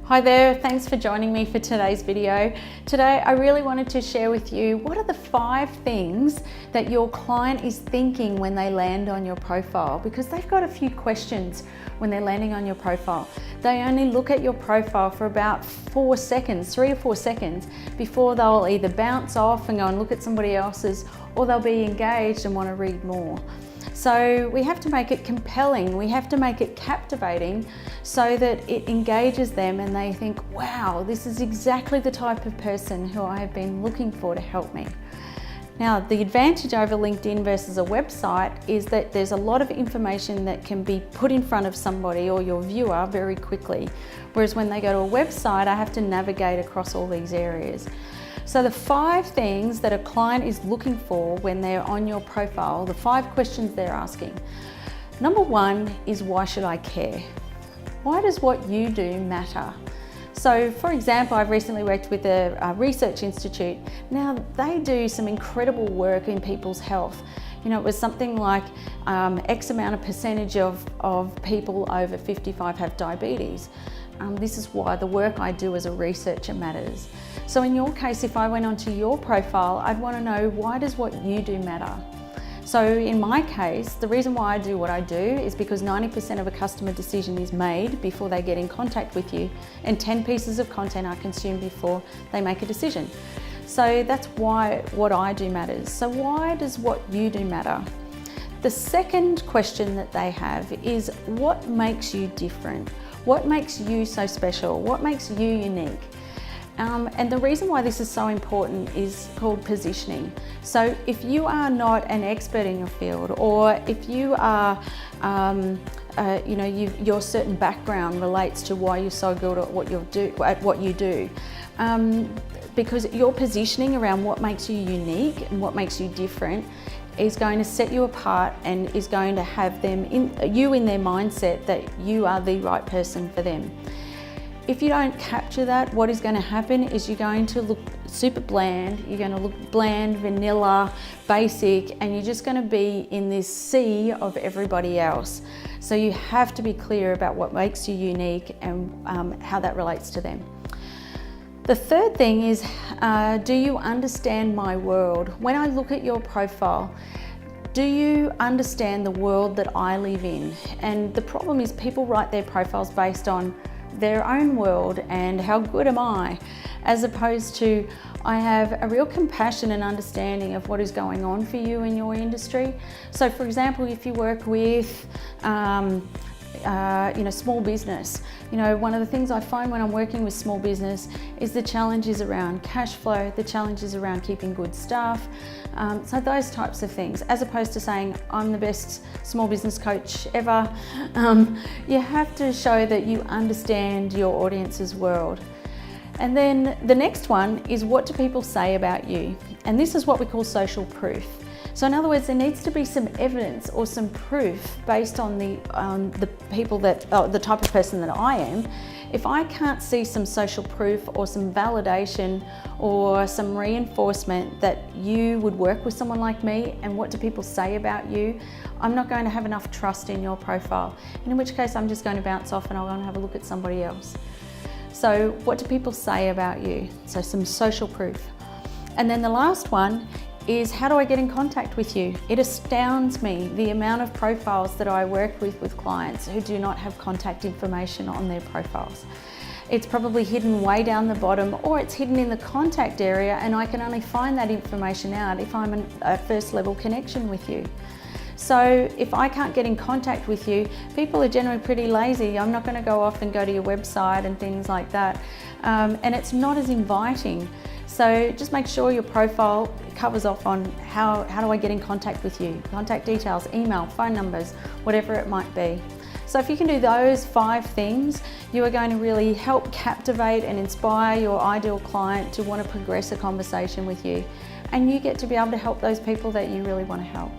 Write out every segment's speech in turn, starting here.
Hi there, thanks for joining me for today's video. Today I really wanted to share with you what are the 5 things that your client is thinking when they land on your profile, because they've got a few questions when they're landing on your profile. They only look at your profile for about 4 seconds, 3 or 4 seconds, before they'll either bounce off and go and look at somebody else's, or they'll be engaged and want to read more. So we have to make it compelling, we have to make it captivating so that it engages them and they think, wow, this is exactly the type of person who I have been looking for to help me. Now, the advantage over LinkedIn versus a website is that there's a lot of information that can be put in front of somebody or your viewer very quickly. Whereas when they go to a website, I have to navigate across all these areas. So the 5 things that a client is looking for when they're on your profile, the 5 questions they're asking. Number 1 is, why should I care? Why does what you do matter? So for example, I've recently worked with a research institute. Now they do some incredible work in people's health. You know, it was something like X amount of percentage of people over 55 have diabetes. This is why the work I do as a researcher matters. So in your case, if I went onto your profile, I'd want to know, why does what you do matter? So in my case, the reason why I do what I do is because 90% of a customer decision is made before they get in contact with you, and 10 pieces of content are consumed before they make a decision. So that's why what I do matters. So why does what you do matter? The second question that they have is, what makes you different? What makes you so special? What makes you unique? And the reason why this is so important is called positioning. So if you are not an expert in your field, or if you are, your certain background relates to why you're so good at what you do, because your positioning around what makes you unique and what makes you different is going to set you apart and is going to have them in their mindset that you are the right person for them. If you don't capture that, what is going to happen is you're going to look super bland, you're going to look bland, vanilla, basic, and you're just going to be in this sea of everybody else. So you have to be clear about what makes you unique and how that relates to them. The third thing is, do you understand my world? When I look at your profile, do you understand the world that I live in? And the problem is, people write their profiles based on their own world and how good am I, as opposed to, I have a real compassion and understanding of what is going on for you in your industry. So for example, if you work with small business, one of the things I find when I'm working with small business is the challenges around cash flow, the challenges around keeping good staff, so those types of things, as opposed to saying I'm the best small business coach ever. You have to show that you understand your audience's world. And then the next one is, what do people say about you? And this is what we call social proof. So in other words, there needs to be some evidence or some proof based on the people the type of person that I am. If I can't see some social proof or some validation or some reinforcement that you would work with someone like me, and what do people say about you, I'm not going to have enough trust in your profile. And in which case, I'm just going to bounce off and I'll go and have a look at somebody else. So what do people say about you? So some social proof. And then the last one is, how do I get in contact with you? It astounds me the amount of profiles that I work with clients who do not have contact information on their profiles. It's probably hidden way down the bottom, or it's hidden in the contact area, and I can only find that information out if I'm a first level connection with you. So if I can't get in contact with you, people are generally pretty lazy. I'm not going to go off and go to your website and things like that. And it's not as inviting. So just make sure your profile covers off on how do I get in contact with you? Contact details, email, phone numbers, whatever it might be. So if you can do those 5 things, you are going to really help captivate and inspire your ideal client to want to progress a conversation with you. And you get to be able to help those people that you really want to help.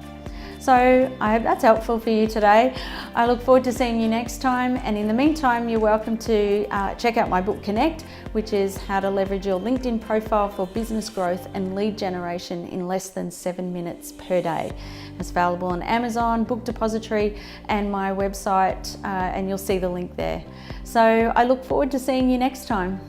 So I hope that's helpful for you today. I look forward to seeing you next time, and in the meantime you're welcome to check out my book Connect, which is how to leverage your LinkedIn profile for business growth and lead generation in less than 7 minutes per day. It's available on Amazon, Book Depository and my website, and you'll see the link there. So I look forward to seeing you next time.